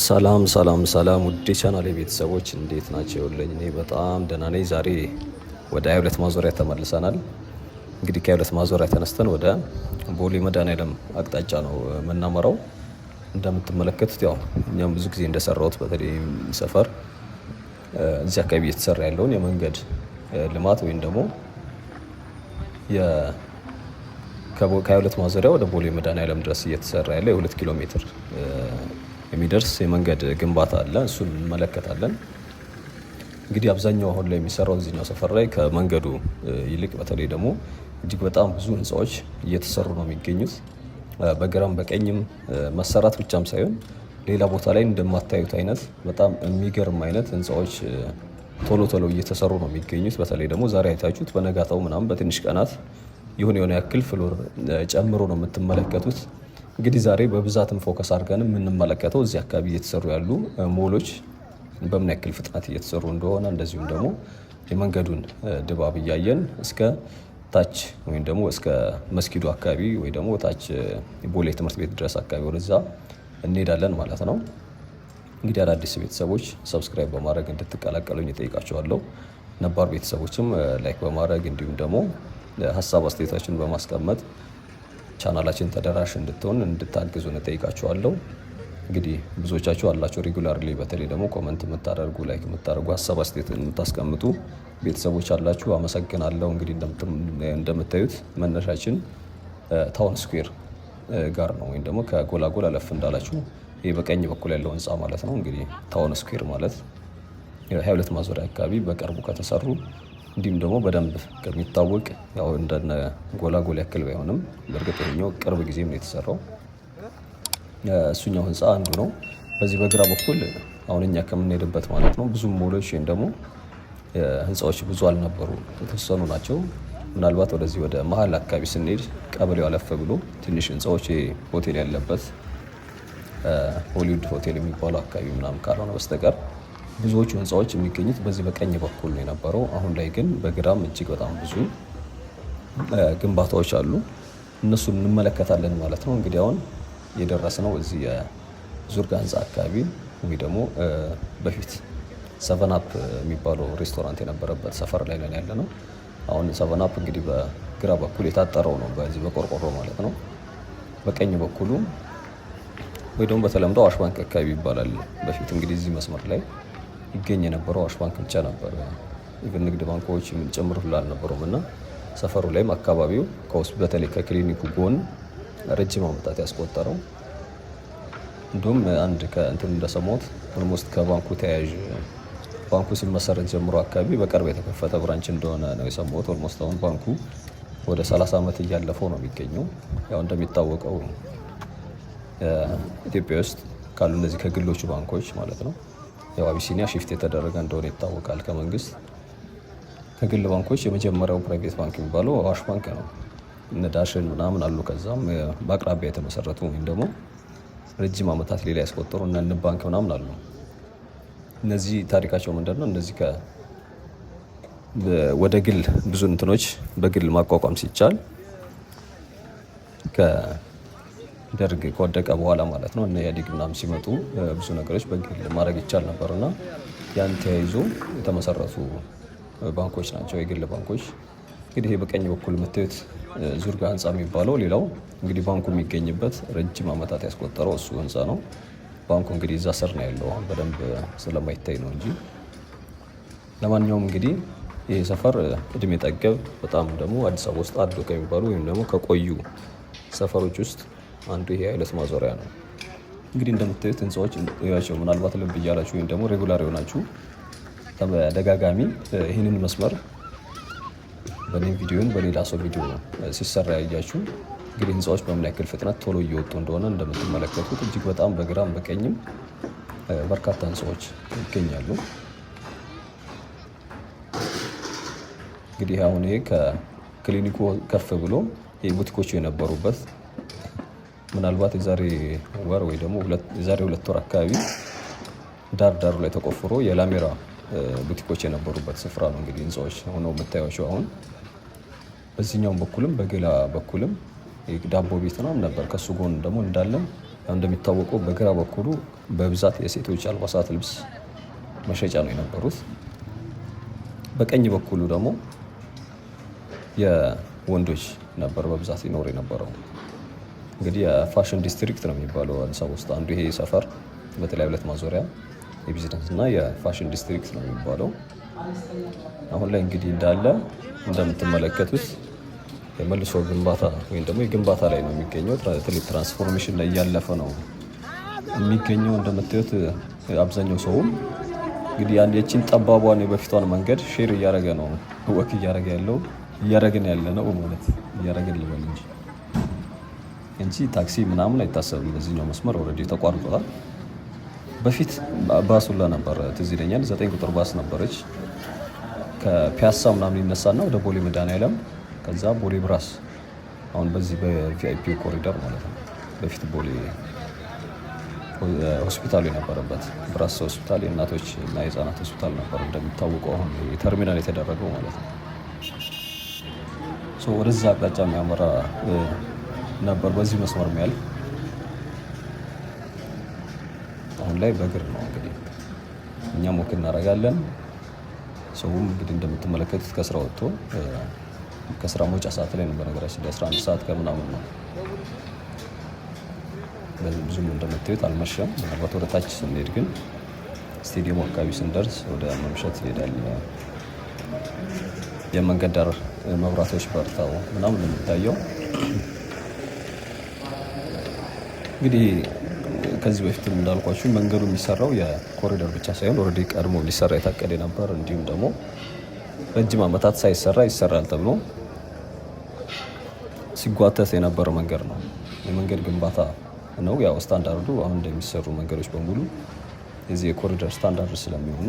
ሰላም ሰላም ሰላም ውድ ቻናሌ ቤተሰቦች እንዴት ናቸው? እኔ በጣም ደህና ነኝ። ዛሬ ወደ 22 ማዞሪያ ተመልሰናል። እንግዲህ ከ22 ማዞሪያ ተነስተን ወደ ቦሌ መድኃኔዓለም አቅጣጫ ነው የምናመራው። እንደምትመለከቱት ያው እኛም ብዙ ጊዜ እንደሰራሁት በተለይ ሰፈር እዚህ አካባቢ እየተሰራ ያለውን የመንገድ ልማት ወይም ደግሞ ከ22 ማዞሪያ ወደ ቦሌ መድኃኔዓለም ድረስ እየተሰራ ያለ የ2 ኪሎ ሜትር የሚደርስ የመንገድ ግንባታ አለ። እሱን እንመለከታለን። እንግዲህ አብዛኛው አሁን ላይ የሚሰራው እዚህኛው ሰፈር ላይ ከመንገዱ ይልቅ በተለይ ደግሞ እጅግ በጣም ብዙ ህንፃዎች እየተሰሩ ነው የሚገኙት። በግራም በቀኝም መሰራት ብቻም ሳይሆን ሌላ ቦታ ላይ እንደማታዩት አይነት በጣም የሚገርም አይነት ህንፃዎች ቶሎ ቶሎ እየተሰሩ ነው የሚገኙት። በተለይ ደግሞ ዛሬ አይታችሁት በነጋታው ምናምን በትንሽ ቀናት የሆነ ያክል ፍሎር ጨምሮ ነው የምትመለከቱት። እንግዲህ ዛሬ በብዛትም ፎከስ አድርገን የምንመለከተው እዚህ አካባቢ እየተሰሩ ያሉ ሞሎች በምን ያክል ፍጥነት እየተሰሩ እንደሆነ እንደዚሁም ደግሞ የመንገዱን ድባብ እያየን እስከ ታች ወይም ደግሞ እስከ መስጊዱ አካባቢ ወይ ደግሞ ታች ቦሌ ትምህርት ቤት ድረስ አካባቢ ወደዛ እንሄዳለን ማለት ነው። እንግዲህ አዳዲስ ቤተሰቦች ሰብስክራይብ በማድረግ እንድትቀላቀሉኝ እጠይቃችኋለሁ። ነባር ቤተሰቦችም ላይክ በማድረግ እንዲሁም ደግሞ ሀሳብ አስተያየታችሁን በማስቀመጥ ቻናላችን ተደራሽ እንድትሆን እንድታግዙን እጠይቃችኋለሁ። እንግዲህ ብዙዎቻችሁ አላችሁ ሬጉላርሊ በተለይ ደግሞ ኮመንት የምታደርጉ ላይክ የምታደርጉ ሀሳብ አስተያየት የምታስቀምጡ ቤተሰቦች አላችሁ፣ አመሰግናለሁ። እንግዲህ እንደምታዩት መነሻችን ታውን ስኩዌር ጋር ነው ወይም ደግሞ ከጎላጎል አለፍ እንዳላችሁ ይህ በቀኝ በኩል ያለው ህንፃ ማለት ነው። እንግዲህ ታውን ስኩዌር ማለት 22 ማዞሪያ አካባቢ በቅርቡ ከተሰሩ እንዲሁም ደግሞ በደንብ ከሚታወቅ ያው እንደነ ጎላጎል ያክል ባይሆንም በእርግጥ ይኸኛው ቅርብ ጊዜም ነው የተሰራው። እሱኛው ህንፃ አንዱ ነው። በዚህ በግራ በኩል አሁን እኛ ከምንሄድበት ማለት ነው ብዙ ሞሎች ወይም ደግሞ ህንፃዎች ብዙ አልነበሩ፣ የተወሰኑ ናቸው። ምናልባት ወደዚህ ወደ መሀል አካባቢ ስንሄድ ቀበሌው አለፈ ብሎ ትንሽ ህንፃዎች ሆቴል ያለበት ሆሊውድ ሆቴል የሚባለው አካባቢ ምናምን ካልሆነ በስተቀር ብዙዎቹ ህንፃዎች የሚገኙት በዚህ በቀኝ በኩል ነው የነበረው። አሁን ላይ ግን በግራም እጅግ በጣም ብዙ ግንባታዎች አሉ። እነሱን እንመለከታለን ማለት ነው። እንግዲህ አሁን የደረስነው እዚህ የዙርጋ ህንፃ አካባቢ ወይ ደግሞ በፊት ሰቨናፕ የሚባለው ሬስቶራንት የነበረበት ሰፈር ላይ ነን ያለ ነው። አሁን ሰቨናፕ እንግዲህ በግራ በኩል የታጠረው ነው በዚህ በቆርቆሮ ማለት ነው። በቀኝ በኩሉ ወይ ደግሞ በተለምዶ አዋሽ ባንክ አካባቢ ይባላል። በፊት እንግዲህ እዚህ መስመር ላይ ይገኝ የነበረው አዋሽ ባንክ ብቻ ነበር። ኢቭን ንግድ ባንኮች ጨምሮ ሁሉ አልነበሩም እና ሰፈሩ ላይም አካባቢው ከውስጥ በተለይ ከክሊኒኩ ጎን ረጅም ዓመታት ያስቆጠረው እንዲሁም አንድ ከእንትን እንደሰማሁት ኦልሞስት ከባንኩ ተያያዥ ባንኩ ሲመሰረት ጀምሮ አካባቢ በቅርብ የተከፈተ ብራንች እንደሆነ ነው የሰማሁት። ኦልሞስት አሁን ባንኩ ወደ 30 ዓመት እያለፈው ነው የሚገኘው። ያው እንደሚታወቀው ኢትዮጵያ ውስጥ ካሉ እነዚህ ከግሎቹ ባንኮች ማለት ነው ያው አቢሲኒያ ሽፍት የተደረገ እንደሆነ ይታወቃል ከመንግስት። ከግል ባንኮች የመጀመሪያው ፕራይቬት ባንክ የሚባለው አዋሽ ባንክ ነው። እነ ዳሽን ምናምን አሉ። ከዛም በአቅራቢያ የተመሰረቱ ወይም ደግሞ ረጅም ዓመታት ሌላ ያስቆጠሩ እነ ንብ ባንክ ምናምን አሉ። እነዚህ ታሪካቸው ምንድነው? እነዚህ ወደ ግል ብዙ እንትኖች በግል ማቋቋም ሲቻል ደርግ ከወደቀ በኋላ ማለት ነው እነ ኢህአዴግ ምናምን ሲመጡ ብዙ ነገሮች በግል ማድረግ ይቻል ነበርና ያን ተያይዞ የተመሰረቱ ባንኮች ናቸው የግል ባንኮች። እንግዲህ ይሄ በቀኝ በኩል የምታዩት ዙርጋ ህንፃ የሚባለው ሌላው እንግዲህ ባንኩ የሚገኝበት ረጅም ዓመታት ያስቆጠረው እሱ ህንፃ ነው። ባንኩ እንግዲህ እዛ ስር ነው ያለው፣ አሁን በደንብ ስለማይታይ ነው እንጂ። ለማንኛውም እንግዲህ ይሄ ሰፈር እድሜ ጠገብ በጣም ደግሞ አዲስ አበባ ውስጥ አሉ ከሚባሉ ወይም ደግሞ ከቆዩ ሰፈሮች ውስጥ አንዱ ይሄ 22 ማዞሪያ ነው። እንግዲህ እንደምታዩት ህንፃዎች ያቸው ምናልባት ልብ እያላችሁ ወይም ደግሞ ሬጉላር የሆናችሁ ተደጋጋሚ ይህንን መስመር በኔ ቪዲዮን በሌላ ሰው ቪዲዮ ሲሰራ ያያችሁ እንግዲህ ህንፃዎች በምን ያክል ፍጥነት ቶሎ እየወጡ እንደሆነ እንደምትመለከቱት እጅግ በጣም በግራም በቀኝም በርካታ ህንፃዎች ይገኛሉ። እንግዲህ አሁን ይሄ ከክሊኒኩ ከፍ ብሎ ቡቲኮቹ የነበሩበት ምናልባት የዛሬ ወር ወይ ደግሞ የዛሬ 2 ወር አካባቢ ዳሩ ላይ ተቆፍሮ የላሜራ ቡቲኮች የነበሩበት ስፍራ ነው። እንግዲህ ህንፃዎች ሆነው የምታዩቸው አሁን በዚህኛውም በኩልም በግላ በኩልም ዳቦ ቤት ነው ነበር። ከሱ ጎን ደግሞ እንዳለም እንደሚታወቀው በግራ በኩሉ በብዛት የሴቶች አልባሳት ልብስ መሸጫ ነው የነበሩት። በቀኝ በኩሉ ደግሞ የወንዶች ነበር በብዛት ይኖር የነበረው። እንግዲህ የፋሽን ዲስትሪክት ነው የሚባለው አዲስ አበባ ውስጥ አንዱ ይሄ ሰፈር በተለይ 2 ማዞሪያ የቢዝነስ እና የፋሽን ዲስትሪክት ነው የሚባለው። አሁን ላይ እንግዲህ እንዳለ እንደምትመለከቱት የመልሶ ግንባታ ወይም ደግሞ የግንባታ ላይ ነው የሚገኘው። ትልቅ ትራንስፎርሜሽን ላይ እያለፈ ነው የሚገኘው። እንደምታዩት አብዛኛው ሰውም እንግዲህ የቺን ጠባቧን የበፊቷን መንገድ ሼር እያደረገ ነው ወክ እያደረግን ያለ ነው ማለት እያደረግን ልበል እንጂ ታክሲ ምናምን አይታሰብም። በዚህኛው መስመር ኦልሬዲ ተቋርጧል። በፊት ባስ ሁላ ነበር ትዝ ይለኛል። 9 ቁጥር ባስ ነበረች ከፒያሳ ምናምን ይነሳና ወደ ቦሌ መድኃኔዓለም ከዛ ቦሌ ብራስ አሁን በዚህ በቪአይፒ ኮሪደር ማለት ነው። በፊት ቦሌ ሆስፒታሉ የነበረበት ብራስ ሆስፒታል የእናቶች እና የህፃናት ሆስፒታል ነበር እንደሚታወቀው አሁን ተርሚናል የተደረገው ማለት ነው። ወደዛ አቅጣጫ የሚያመራ ነበር በዚህ መስመር የሚያልፍ። አሁን ላይ በእግር ነው እንግዲህ እኛም ወክ እናደርጋለን። ሰውም እንግዲህ እንደምትመለከቱት ከስራ ወጥቶ ከስራ መውጫ ሰዓት ላይ ነው። በነገራችን ላይ 11 ሰዓት ከምናምን ነው። ብዙም እንደምታዩት አልመሸም። ምናልባት ወደ ታች ስንሄድ ግን ስቴዲየሙ አካባቢ ስንደርስ ወደ መምሸት ይሄዳል። የመንገድ ዳር መብራቶች በርተው ምናምን የሚታየው እንግዲህ ከዚህ በፊትም እንዳልኳችሁ መንገዱ የሚሰራው የኮሪደር ብቻ ሳይሆን ኦልሬዲ ቀድሞ ሊሰራ የታቀደ ነበር። እንዲሁም ደግሞ ረጅም ዓመታት ሳይሰራ ይሰራል ተብሎ ሲጓተት የነበረ መንገድ ነው። የመንገድ ግንባታ ነው ያው ስታንዳርዱ። አሁን እንደሚሰሩ መንገዶች በሙሉ የዚህ የኮሪደር ስታንዳርድ ስለሚሆኑ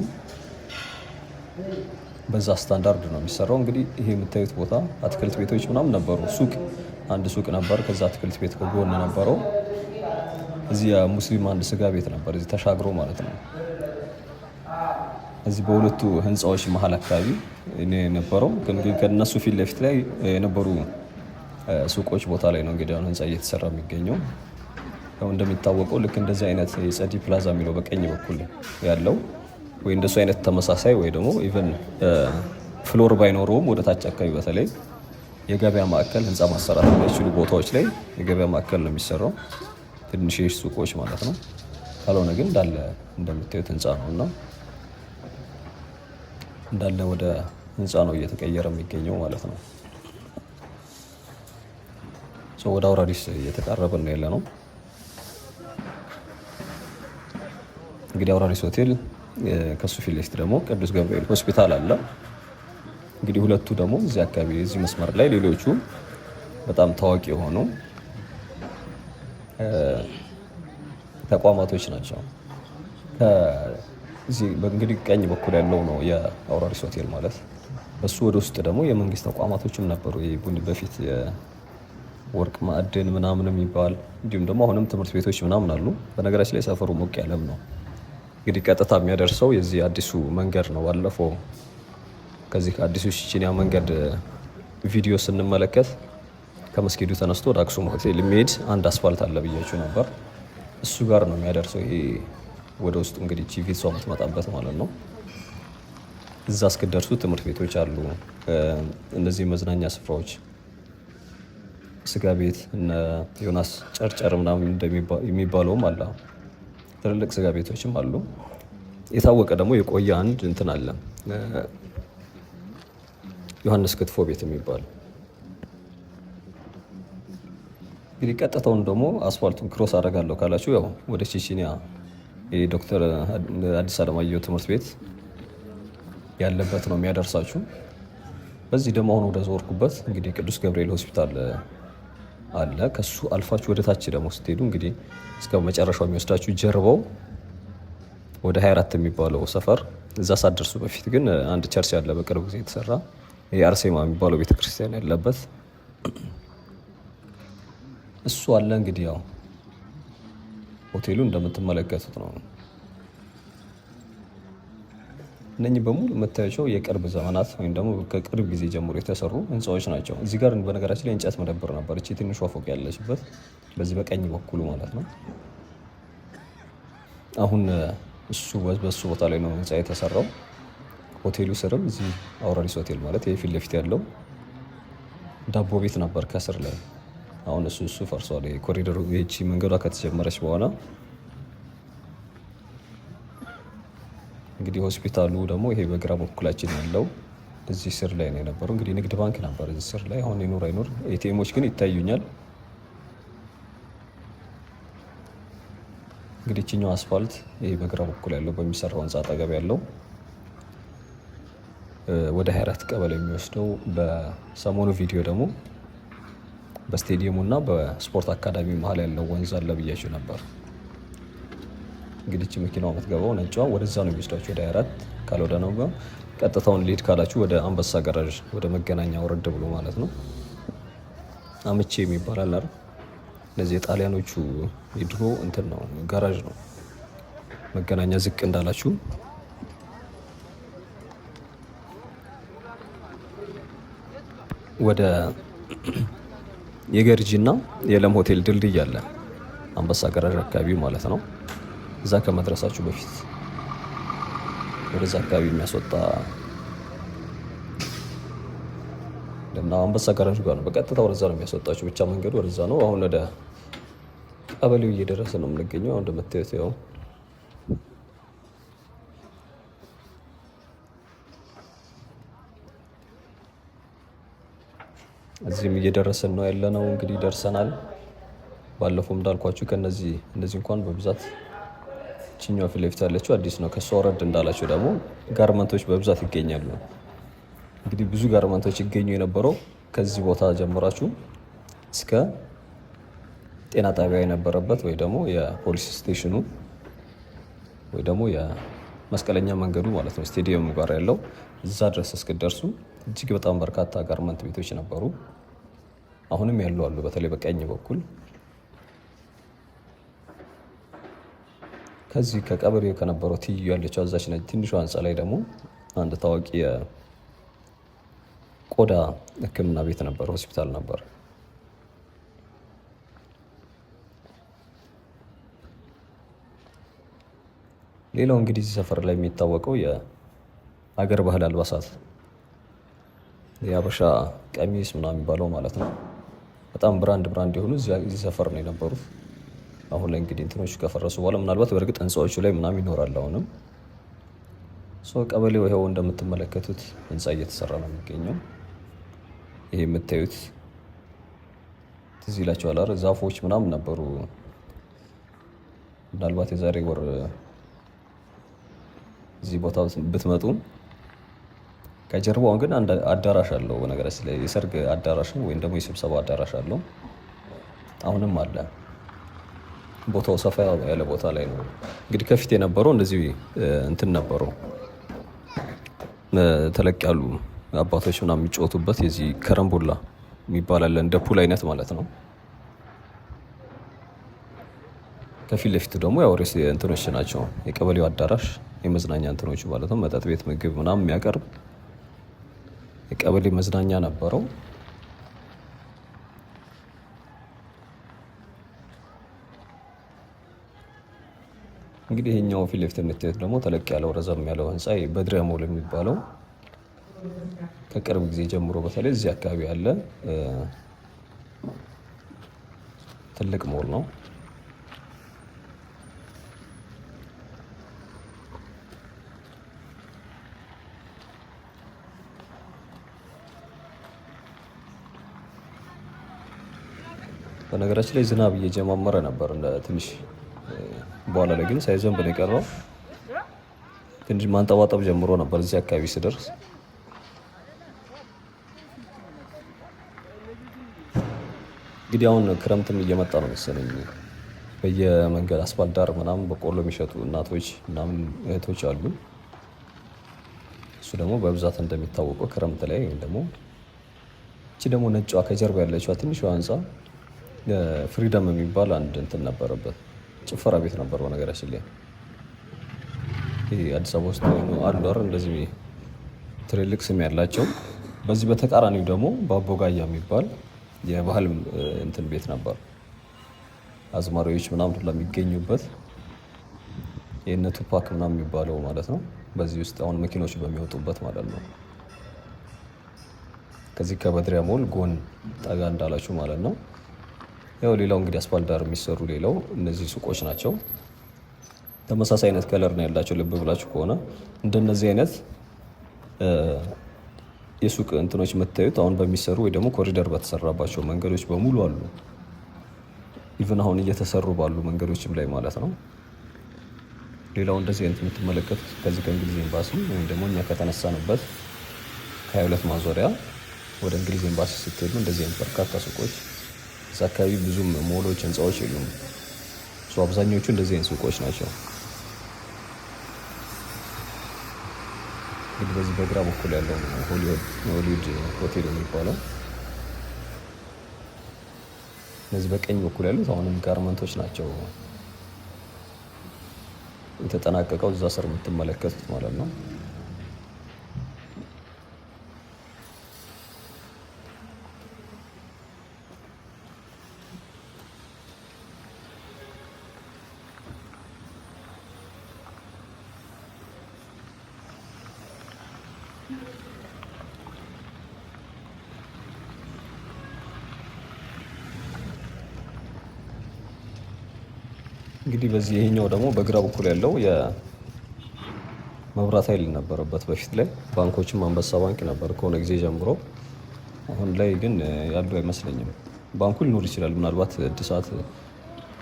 በዛ ስታንዳርድ ነው የሚሰራው። እንግዲህ ይሄ የምታዩት ቦታ አትክልት ቤቶች ምናምን ነበሩ። አንድ ሱቅ ነበር። ከዛ አትክልት ቤት ከጎን ነበረው። እዚህ የሙስሊም አንድ ስጋ ቤት ነበር እዚህ ተሻግሮ ማለት ነው። እዚህ በሁለቱ ህንፃዎች መሀል አካባቢ የነበረው ከነሱ ፊት ለፊት ላይ የነበሩ ሱቆች ቦታ ላይ ነው እንግዲህ አሁን ህንፃ እየተሰራ የሚገኘው። ያው እንደሚታወቀው ልክ እንደዚህ አይነት የጸዲ ፕላዛ የሚለው በቀኝ በኩል ያለው ወይ እንደሱ አይነት ተመሳሳይ ወይ ደግሞ ኢቨን ፍሎር ባይኖረውም ወደ ታች አካባቢ በተለይ የገበያ ማዕከል ህንፃ ማሰራት የሚችሉ ቦታዎች ላይ የገበያ ማዕከል ነው የሚሰራው። ትንሽ ሱቆች ማለት ነው። ካልሆነ ግን እንዳለ እንደምታዩት ህንፃ ነው እና እንዳለ ወደ ህንፃ ነው እየተቀየረ የሚገኘው ማለት ነው። ወደ አውራሪስ እየተቃረብን ነው ያለ ነው። እንግዲህ አውራሪስ ሆቴል ከሱ ፊት ለፊት ደግሞ ቅዱስ ገብርኤል ሆስፒታል አለ። እንግዲህ ሁለቱ ደግሞ እዚህ አካባቢ እዚህ መስመር ላይ ሌሎቹ በጣም ታዋቂ የሆኑ ተቋማቶች ናቸው። ከዚህ እንግዲህ ቀኝ በኩል ያለው ነው የአውራሪስ ሆቴል ማለት። በሱ ወደ ውስጥ ደግሞ የመንግስት ተቋማቶችም ነበሩ። በፊት የወርቅ ማዕድን ምናምን የሚባል እንዲሁም ደግሞ አሁንም ትምህርት ቤቶች ምናምን አሉ። በነገራችን ላይ ሰፈሩ ሞቅ ያለም ነው። እንግዲህ ቀጥታ የሚያደርሰው የዚህ አዲሱ መንገድ ነው። ባለፈው ከዚህ ከአዲሱ ቺቺኒያ መንገድ ቪዲዮ ስንመለከት ከመስጊዱ ተነስቶ ወደ አክሱም ሆቴል የሚሄድ አንድ አስፋልት አለ ብያችሁ ነበር። እሱ ጋር ነው የሚያደርሰው። ይሄ ወደ ውስጡ እንግዲህ ቺቪት ሰው የምትመጣበት ማለት ነው። እዛ እስክደርሱ ትምህርት ቤቶች አሉ። እነዚህ መዝናኛ ስፍራዎች ስጋ ቤት እነ ዮናስ ጨርጨር ምናምን የሚባለውም አለ። ትልልቅ ስጋ ቤቶችም አሉ። የታወቀ ደግሞ የቆየ አንድ እንትን አለ ዮሐንስ ክትፎ ቤት የሚባል። እንግዲህ ቀጥታውን ደግሞ አስፋልቱን ክሮስ አደርጋለሁ ካላችሁ ያው ወደ ቺቺኒያ የዶክተር አዲስ አለማየሁ ትምህርት ቤት ያለበት ነው የሚያደርሳችሁ። በዚህ ደግሞ አሁን ወደ ዞርኩበት እንግዲህ ቅዱስ ገብርኤል ሆስፒታል አለ። ከሱ አልፋችሁ ወደ ታች ደግሞ ስትሄዱ እንግዲህ እስከ መጨረሻው የሚወስዳችሁ ጀርባው ወደ 24 የሚባለው ሰፈር፣ እዛ ሳትደርሱ በፊት ግን አንድ ቸርች አለ በቅርብ ጊዜ የተሰራ የአርሴማ የሚባለው ቤተክርስቲያን ያለበት እሱ አለ። እንግዲህ ያው ሆቴሉ እንደምትመለከቱት ነው። እነኚህ በሙሉ የምታያቸው የቅርብ ዘመናት ወይም ደግሞ ከቅርብ ጊዜ ጀምሮ የተሰሩ ህንፃዎች ናቸው። እዚህ ጋር በነገራችን ላይ እንጨት መደብር ነበር፣ እቺ ትንሿ ፎቅ ያለችበት በዚህ በቀኝ በኩሉ ማለት ነው። አሁን በሱ ቦታ ላይ ነው ህንፃ የተሰራው። ሆቴሉ ስርም እዚህ አውራሪስ ሆቴል ማለት ይሄ ፊት ለፊት ያለው ዳቦ ቤት ነበር ከስር ላይ። አሁን እሱ ፈርሷል። ኮሪደሩ ይህቺ መንገዷ ከተጀመረች በኋላ እንግዲህ ሆስፒታሉ ደግሞ ይሄ በግራ በኩላችን ያለው እዚህ ስር ላይ ነው የነበረው። እንግዲህ ንግድ ባንክ ነበር እዚህ ስር ላይ። አሁን ይኑር አይኑር ኤቲኤሞች ግን ይታዩኛል። እንግዲህ እችኛው አስፋልት ይሄ በግራ በኩል ያለው በሚሰራው ህንፃ አጠገብ ያለው ወደ 24 ቀበሌ የሚወስደው በሰሞኑ ቪዲዮ ደግሞ በስቴዲየሙ እና በስፖርት አካዳሚ መሀል ያለው ወንዝ አለ ብያችሁ ነበር። እንግዲህ እቺ መኪናው የምትገባው ነጯ ወደዛ ነው የሚወስዳችሁ ወደ 24 ካልወደ ነው ቀጥታውን ሊድ ካላችሁ ወደ አንበሳ ጋራዥ ወደ መገናኛ ወረድ ብሎ ማለት ነው። አምቼ የሚባል አለ አይደል? እነዚህ የጣሊያኖቹ የድሮ እንትን ነው ጋራዥ ነው። መገናኛ ዝቅ እንዳላችሁ ወደ የገርጂና የለም ሆቴል ድልድይ አለ አንበሳ ጋራዥ አካባቢ ማለት ነው። እዛ ከመድረሳችሁ በፊት ወደዛ አካባቢ የሚያስወጣ እና አንበሳ ጋራዥ ጋር ነው። በቀጥታ ወደዛ ነው የሚያስወጣችሁ። ብቻ መንገዱ ወደዛ ነው። አሁን ወደ ቀበሌው እየደረሰ ነው የምንገኘው። አሁን እንደምታዩት ያው እዚህም እየደረሰን ነው ያለነው። እንግዲህ ደርሰናል። ባለፈው እንዳልኳችሁ እነዚህ እንኳን በብዛት ችኛዋ ፊት ለፊት ያለችው አዲስ ነው። ከሷ ወረድ እንዳላችሁ ደግሞ ጋርመንቶች በብዛት ይገኛሉ። እንግዲህ ብዙ ጋርመንቶች ይገኙ የነበረው ከዚህ ቦታ ጀምራችሁ እስከ ጤና ጣቢያ የነበረበት ወይ ደግሞ የፖሊስ ስቴሽኑ ወይ ደግሞ የመስቀለኛ መንገዱ ማለት ነው ስቴዲየሙ ጋር ያለው እዛ ድረስ እስክደርሱ እጅግ በጣም በርካታ ጋርመንት ቤቶች ነበሩ። አሁንም ያሉ አሉ። በተለይ በቀኝ በኩል ከዚህ ከቀበሌው ከነበረው ትይዩ ያለችው አዛች ነች። ትንሿ ህንፃ ላይ ደግሞ አንድ ታዋቂ የቆዳ ሕክምና ቤት ነበር፣ ሆስፒታል ነበር። ሌላው እንግዲህ እዚህ ሰፈር ላይ የሚታወቀው የሀገር ባህል አልባሳት የሀበሻ ቀሚስ ምናምን የሚባለው ማለት ነው። በጣም ብራንድ የሆኑ እዚህ ሰፈር ነው የነበሩት። አሁን ላይ እንግዲህ እንትኖቹ ከፈረሱ በኋላ ምናልባት በእርግጥ ህንፃዎቹ ላይ ምናምን ይኖራል። አሁንም ቀበሌው ይኸው እንደምትመለከቱት ህንፃ እየተሰራ ነው የሚገኘው። ይሄ የምታዩት ትዝ ይላችኋል አይደል? ዛፎች ምናምን ነበሩ። ምናልባት የዛሬ ወር እዚህ ቦታ ብትመጡ ከጀርባው ግን አንድ አዳራሽ አለው። በነገራችን ላይ የሰርግ አዳራሽ ወይም ደግሞ የስብሰባ አዳራሽ አለው። አሁንም አለ። ቦታው ሰፋ ያለ ቦታ ላይ ነው። እንግዲህ ከፊት የነበረው እንደዚህ እንትን ነበረው ተለቅ ያሉ አባቶች ምናምን የሚጫወቱበት የዚህ ከረምቡላ የሚባል አለ፣ እንደ ፑል አይነት ማለት ነው። ከፊት ለፊቱ ደግሞ ያው እንትኖች ናቸው የቀበሌው አዳራሽ የመዝናኛ እንትኖቹ ማለት ነው። መጠጥ ቤት፣ ምግብ ምናምን የሚያቀርብ የቀበሌ መዝናኛ ነበረው። እንግዲህ ይሄኛው ፊት ለፊት የምታዩት ደግሞ ተለቅ ያለው ረዘም ያለው ህንፃ በድሪያ ሞል የሚባለው ከቅርብ ጊዜ ጀምሮ በተለይ እዚህ አካባቢ ያለ ትልቅ ሞል ነው። በነገራችን ላይ ዝናብ እየጀማመረ ነበር ትንሽ፣ በኋላ ላይ ግን ሳይዘንብ ነው የቀረው። ትንሽ ማንጠባጠብ ጀምሮ ነበር እዚህ አካባቢ ስደርስ። እንግዲህ አሁን ክረምትም እየመጣ ነው መሰለኝ። በየመንገድ አስፋልት ዳር ምናምን በቆሎ የሚሸጡ እናቶች ምናምን እህቶች አሉ። እሱ ደግሞ በብዛት እንደሚታወቀው ክረምት ላይ ወይም ደግሞ እቺ ደግሞ ነጯ ከጀርባ ያለችዋ ትንሿ ህንፃ ፍሪደም የሚባል አንድ እንትን ነበረበት፣ ጭፈራ ቤት ነበር በነገራችን ላይ። ይሄ አዲስ አበባ ውስጥ አሉ አይደል እንደዚህ ትልልቅ ስም ያላቸው። በዚህ በተቃራኒው ደግሞ በአቦጋያ የሚባል የባህል እንትን ቤት ነበር፣ አዝማሪዎች ምናምን ለሚገኙበት የእነ ቱፓክ ምናምን የሚባለው ማለት ነው። በዚህ ውስጥ አሁን መኪኖች በሚወጡበት ማለት ነው። ከዚህ ከበድሪያ ሞል ጎን ጠጋ እንዳላችሁ ማለት ነው። ያው ሌላው እንግዲህ አስፋልት ዳር የሚሰሩ ሌላው እነዚህ ሱቆች ናቸው። ተመሳሳይ አይነት ከለር ነው ያላቸው። ልብ ብላችሁ ከሆነ እንደነዚህ አይነት የሱቅ እንትኖች የምታዩት አሁን በሚሰሩ ወይ ደግሞ ኮሪደር በተሰራባቸው መንገዶች በሙሉ አሉ። ኢቭን አሁን እየተሰሩ ባሉ መንገዶችም ላይ ማለት ነው። ሌላው እንደዚህ አይነት የምትመለከቱት ከዚህ ከእንግሊዝ ኤምባሲ ወይም ደግሞ እኛ ከተነሳንበት ከ22 ማዞሪያ ወደ እንግሊዝ ኤምባሲ ስትሄዱ እንደዚህ አይነት በርካታ ሱቆች፣ እዛ አካባቢ ብዙም ሞሎች፣ ህንፃዎች የሉም። አብዛኞቹ እንደዚህ አይነት ሱቆች ናቸው። እንግዲህ በዚህ በግራ በኩል ያለው ሆሊውድ ሆቴል የሚባለው፣ እነዚህ በቀኝ በኩል ያሉት አሁንም ጋርመንቶች ናቸው የተጠናቀቀው እዛ ስር የምትመለከቱት ማለት ነው። እንግዲህ በዚህ ይሄኛው ደግሞ በግራ በኩል ያለው የመብራት ኃይል ነበረበት በፊት ላይ። ባንኮችም አንበሳ ባንክ ነበር ከሆነ ጊዜ ጀምሮ። አሁን ላይ ግን ያለው አይመስለኝም። ባንኩ ሊኖር ይችላል ምናልባት እድሳት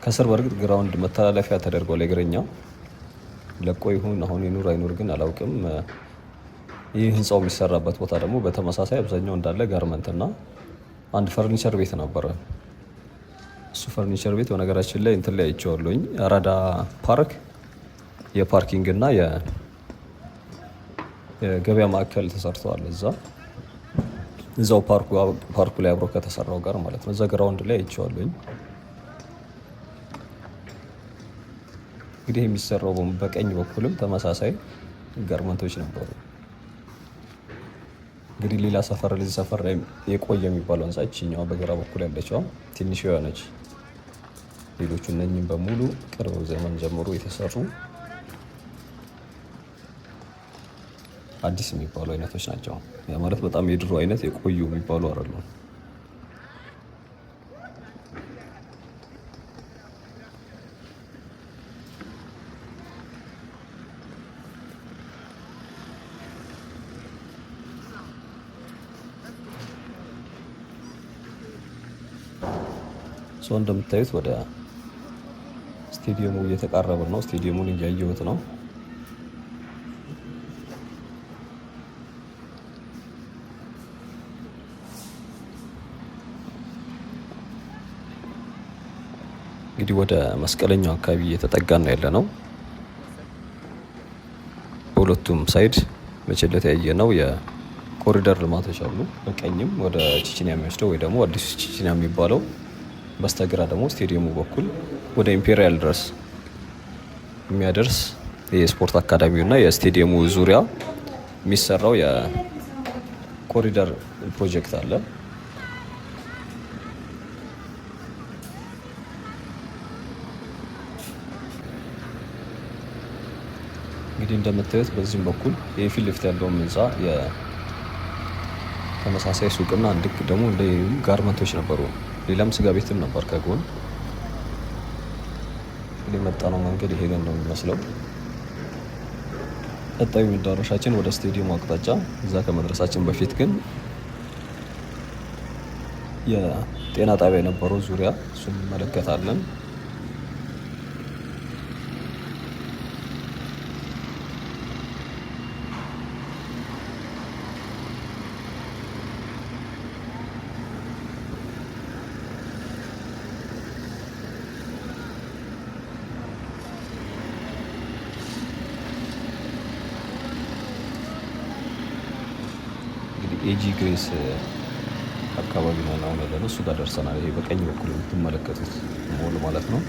ከስር። በእርግጥ ግራውንድ መተላለፊያ ተደርጓል የእግረኛ ለቆ ይሁን አሁን ይኑር አይኑር ግን አላውቅም። ይህ ህንፃው የሚሰራበት ቦታ ደግሞ በተመሳሳይ አብዛኛው እንዳለ ጋርመንት እና አንድ ፈርኒቸር ቤት ነበረ። እሱ ፈርኒቸር ቤት በነገራችን ላይ እንትን ላይ አይቼዋለሁኝ። አራዳ ፓርክ የፓርኪንግ እና የገበያ ማዕከል ተሰርተዋል። እዛው ፓርኩ ላይ አብሮ ከተሰራው ጋር ማለት ነው። እዛ ግራውንድ ላይ አይቼዋለሁኝ። እንግዲህ የሚሰራው በቀኝ በኩልም ተመሳሳይ ጋርመንቶች ነበሩ። እንግዲህ ሌላ ሰፈር ለዚህ ሰፈር ላይ የቆየ የሚባለው ህንፃ ይችኛዋ በግራ በኩል ያለችው ትንሽ የሆነች፣ ሌሎቹ እነኝም በሙሉ ቅርብ ዘመን ጀምሮ የተሰሩ አዲስ የሚባሉ አይነቶች ናቸው። ያ ማለት በጣም የድሮ አይነት የቆዩ የሚባሉ አይደሉም። ሰው እንደምታዩት ወደ ስቴዲየሙ እየተቃረበ ነው። ስቴዲየሙን እያየሁት ነው። እንግዲህ ወደ መስቀለኛው አካባቢ እየተጠጋን ነው ያለ ነው። በሁለቱም ሳይድ መቼለት ያየ ነው የኮሪደር ልማቶች አሉ። በቀኝም ወደ ቺቺኒያ የሚወስደው ወይ ደግሞ አዲሱ ቺቺኒያ የሚባለው፣ በስተግራ ደግሞ ስቴዲየሙ በኩል ወደ ኢምፔሪያል ድረስ የሚያደርስ የስፖርት አካዳሚው እና የስቴዲየሙ ዙሪያ የሚሰራው የኮሪደር ፕሮጀክት አለ። እንግዲህ እንደምታዩት በዚህም በኩል የፊት ለፊት ያለውም ህንፃ የተመሳሳይ ሱቅና አንድክ ደግሞ እንደ ጋርመንቶች ነበሩ። ሌላም ስጋ ቤትም ነበር ከጎን። የመጣ ነው መንገድ ይሄ ነው የሚመስለው። ቀጣዩ መዳረሻችን ወደ ስቴዲየሙ አቅጣጫ። እዛ ከመድረሳችን በፊት ግን የጤና ጣቢያ የነበረው ዙሪያ እሱን እንመለከታለን። ኤጂ ግሬስ አካባቢ ነው አሁን ያለነው። እሱ ጋር ደርሰናል። ይሄ በቀኝ በኩል የምትመለከቱት ሞል ማለት ነው።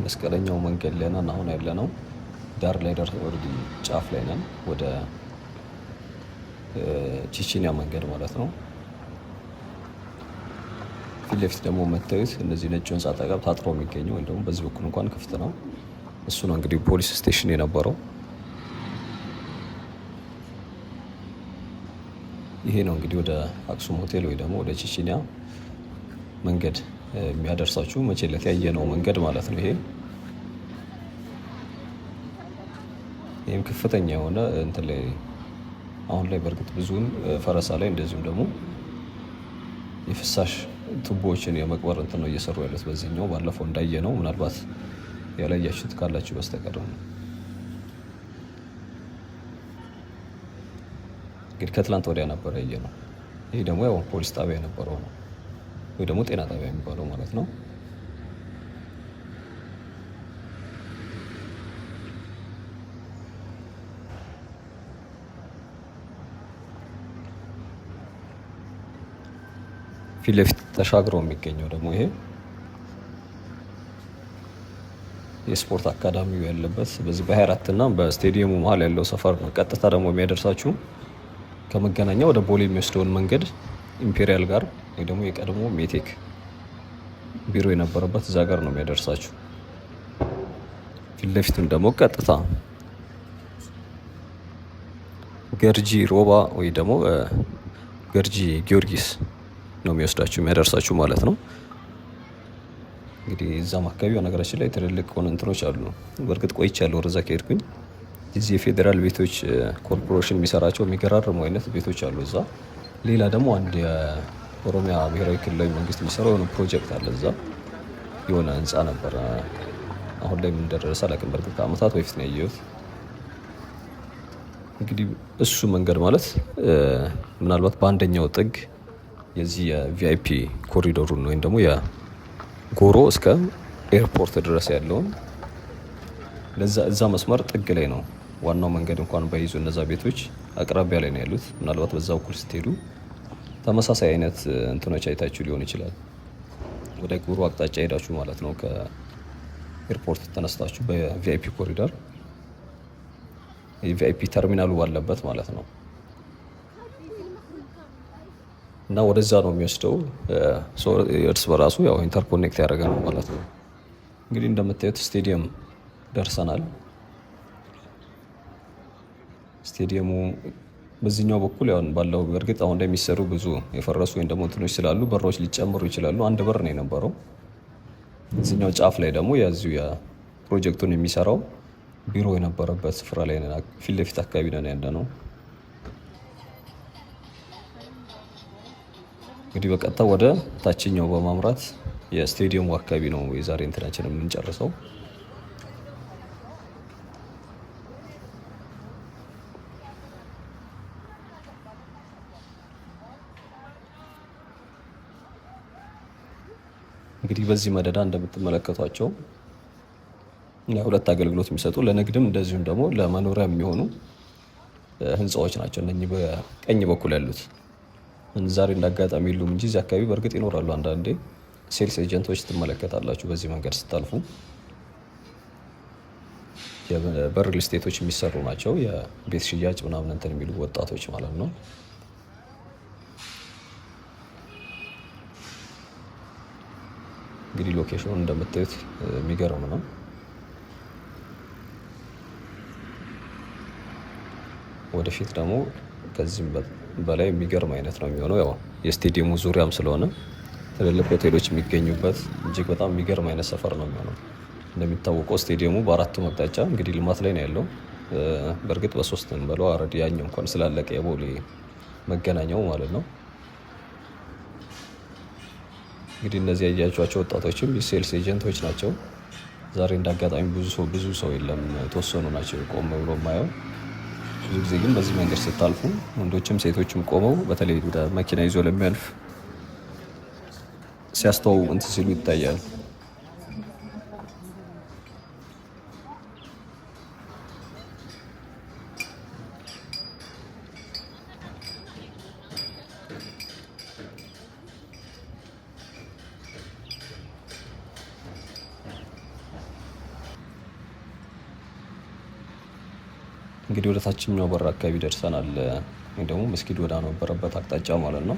መስቀለኛው መንገድ ላይ ነን አሁን ያለነው። ዳር ላይ ኦልሬዲ ጫፍ ላይ ነን። ወደ ቺቺኒያ መንገድ ማለት ነው። ፊት ለፊት ደግሞ የምታዩት እነዚህ ነጭ ህንፃ አጠገብ ታጥሮ የሚገኘው ወይም ደግሞ በዚህ በኩል እንኳን ክፍት ነው። እሱ ነው እንግዲህ ፖሊስ ስቴሽን የነበረው። ይሄ ነው እንግዲህ ወደ አክሱም ሆቴል ወይ ደግሞ ወደ ቺቺኒያ መንገድ የሚያደርሳችሁ መቼ ዕለት ያየነው መንገድ ማለት ነው። ይህም ከፍተኛ የሆነ እንትን ላይ አሁን ላይ በእርግጥ ብዙውን ፈረሳ ላይ እንደዚሁም ደግሞ የፍሳሽ ቱቦዎችን የመቅበር እንትን ነው እየሰሩ ያሉት በዚህኛው። ባለፈው እንዳየነው ምናልባት ያላያችሁት ካላችሁ በስተቀር ነው። እንግዲህ ከትላንት ወዲያ ነበረ ያየነው። ይህ ደግሞ ያው ፖሊስ ጣቢያ የነበረው ነው ወይ ደግሞ ጤና ጣቢያ የሚባለው ማለት ነው። ፊት ለፊት ተሻግሮ የሚገኘው ደግሞ ይሄ የስፖርት አካዳሚው ያለበት በዚህ በ24 እና በስቴዲየሙ መሀል ያለው ሰፈር ነው። ቀጥታ ደግሞ የሚያደርሳችሁ ከመገናኛ ወደ ቦሌ የሚወስደውን መንገድ ኢምፔሪያል ጋር ወይ ደግሞ የቀድሞ ሜቴክ ቢሮ የነበረበት እዛ ጋር ነው የሚያደርሳችሁ። ፊት ለፊቱን ደግሞ ቀጥታ ገርጂ ሮባ ወይ ደግሞ ገርጂ ጊዮርጊስ ነው የሚወስዳችሁ የሚያደርሳችሁ ማለት ነው። እንግዲህ እዛም አካባቢ ነገራችን ላይ ትልልቅ ሆነ እንትኖች አሉ። በእርግጥ ቆይቻለሁ ወደዛ ከሄድኩኝ። እዚህ የፌዴራል ቤቶች ኮርፖሬሽን የሚሰራቸው የሚገራርሙ አይነት ቤቶች አሉ እዛ። ሌላ ደግሞ አንድ የኦሮሚያ ብሔራዊ ክልላዊ መንግስት የሚሰራው የሆነ ፕሮጀክት አለ እዛ። የሆነ ህንፃ ነበረ። አሁን ላይ ምን እንደደረሰ አላውቅም። በእርግጥ ከአመታት በፊት ነው ያየሁት። እንግዲህ እሱ መንገድ ማለት ምናልባት በአንደኛው ጥግ የዚህ የቪአይፒ ኮሪዶሩን ወይም ደግሞ የጎሮ እስከ ኤርፖርት ድረስ ያለውን እዛ መስመር ጥግ ላይ ነው። ዋናው መንገድ እንኳን በይዙ እነዛ ቤቶች አቅራቢያ ላይ ነው ያሉት። ምናልባት በዛ በኩል ስትሄዱ ተመሳሳይ አይነት እንትኖች አይታችሁ ሊሆን ይችላል። ወደ ጎሮ አቅጣጫ ሄዳችሁ ማለት ነው። ከኤርፖርት ተነስታችሁ በቪአይፒ ኮሪደር የቪአይፒ ተርሚናሉ ባለበት ማለት ነው እና ወደዛ ነው የሚወስደው። እርስ በራሱ ያው ኢንተርኮኔክት ያደረገ ነው ማለት ነው። እንግዲህ እንደምታዩት ስቴዲየም ደርሰናል። ስቴዲየሙ በዚህኛው በኩል ያው ባለው በእርግጥ አሁን ላይ የሚሰሩ ብዙ የፈረሱ ወይም ደግሞ እንትኖች ስላሉ በሮች ሊጨምሩ ይችላሉ። አንድ በር ነው የነበረው። እዚህኛው ጫፍ ላይ ደግሞ የዚሁ የፕሮጀክቱን የሚሰራው ቢሮ የነበረበት ስፍራ ላይ ፊት ለፊት አካባቢ ነን ያለ ነው። እንግዲህ በቀጥታ ወደ ታችኛው በማምራት የስቴዲየሙ አካባቢ ነው የዛሬ እንትናችን የምንጨርሰው። እንግዲህ በዚህ መደዳ እንደምትመለከቷቸው ሁለት አገልግሎት የሚሰጡ ለንግድም እንደዚሁም ደግሞ ለመኖሪያ የሚሆኑ ህንፃዎች ናቸው እነኚህ በቀኝ በኩል ያሉት። ዛሬ እንዳጋጣሚ የሉም እንጂ እዚህ አካባቢ በእርግጥ ይኖራሉ። አንዳንዴ ሴልስ ኤጀንቶች ትመለከታላችሁ በዚህ መንገድ ስታልፉ። በሪል ስቴቶች የሚሰሩ ናቸው። የቤት ሽያጭ ምናምን እንትን የሚሉ ወጣቶች ማለት ነው። እንግዲህ ሎኬሽኑ እንደምታዩት የሚገርም ነው። ወደፊት ደግሞ ከዚህም በላይ የሚገርም አይነት ነው የሚሆነው። ያው የስቴዲየሙ ዙሪያም ስለሆነ ትልልቅ ሆቴሎች የሚገኙበት እጅግ በጣም የሚገርም አይነት ሰፈር ነው የሚሆነው። እንደሚታወቀው ስቴዲየሙ በአራቱ አቅጣጫ እንግዲህ ልማት ላይ ነው ያለው። በእርግጥ በሶስት በለው አረድ ያኛው እንኳን ስላለቀ የቦሌ መገናኛው ማለት ነው። እንግዲህ እነዚህ ያያቸዋቸው ወጣቶችም የሴልስ ኤጀንቶች ናቸው። ዛሬ እንዳጋጣሚ ብዙ ሰው የለም፣ የተወሰኑ ናቸው ቆም ብሎ ማየው። ብዙ ጊዜ ግን በዚህ መንገድ ስታልፉ ወንዶችም ሴቶችም ቆመው በተለይ ወደ መኪና ይዞ ለሚያልፍ ሲያስተዋው እንትን ሲሉ ይታያል። እንግዲህ ወደ ታችኛው በር አካባቢ ደርሰናል፣ ወይም ደግሞ መስጊድ ወደ ነበረበት አቅጣጫ ማለት ነው።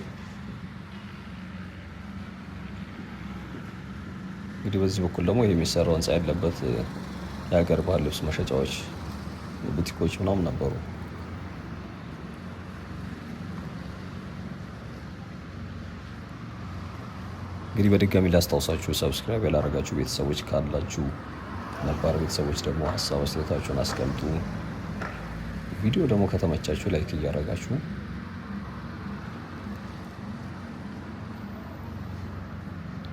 እንግዲህ በዚህ በኩል ደግሞ የሚሰራው ህንፃ ያለበት የሀገር ባህል ልብስ መሸጫዎች፣ ቡቲኮች ምናምን ነበሩ። እንግዲህ በድጋሚ ላስታውሳችሁ፣ ሰብስክራይብ ያላረጋችሁ ቤተሰቦች ካላችሁ፣ ነባር ቤተሰቦች ደግሞ ሀሳብ አስተያየታችሁን አስቀምጡ። ቪዲዮ ደግሞ ከተመቻችሁ ላይክ እያደረጋችሁ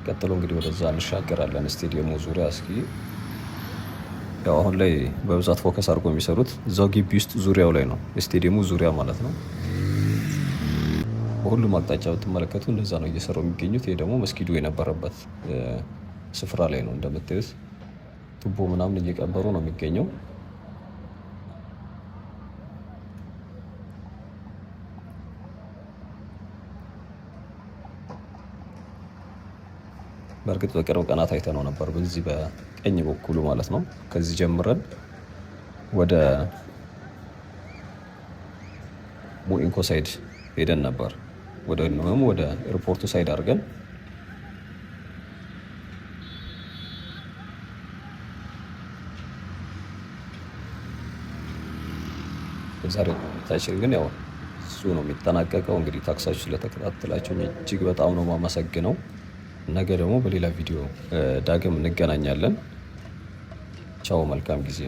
ቀጥሎ እንግዲህ ወደዛ እንሻገራለን። ስቴዲየሙ ዙሪያ እስኪ ያው አሁን ላይ በብዛት ፎከስ አድርጎ የሚሰሩት እዛው ግቢ ውስጥ ዙሪያው ላይ ነው፣ የስቴዲየሙ ዙሪያ ማለት ነው። በሁሉም አቅጣጫ ብትመለከቱ እንደዛ ነው እየሰሩ የሚገኙት። ይሄ ደግሞ መስጊዱ የነበረበት ስፍራ ላይ ነው። እንደምታዩት ቱቦ ምናምን እየቀበሩ ነው የሚገኘው። በእርግጥ በቅርብ ቀናት አይተነው ነበር፣ በዚህ በቀኝ በኩሉ ማለት ነው። ከዚህ ጀምረን ወደ ሞኢንኮ ሳይድ ሄደን ነበር፣ ወደ ኤርፖርቱ ሳይድ አድርገን ዛሬ ታችን ግን ያው እሱ ነው የሚጠናቀቀው። እንግዲህ ታክሳችሁ ስለተከታተላችሁ እጅግ በጣም ነው የማመሰግነው። ነገ ደግሞ በሌላ ቪዲዮ ዳግም እንገናኛለን። ቻው፣ መልካም ጊዜ።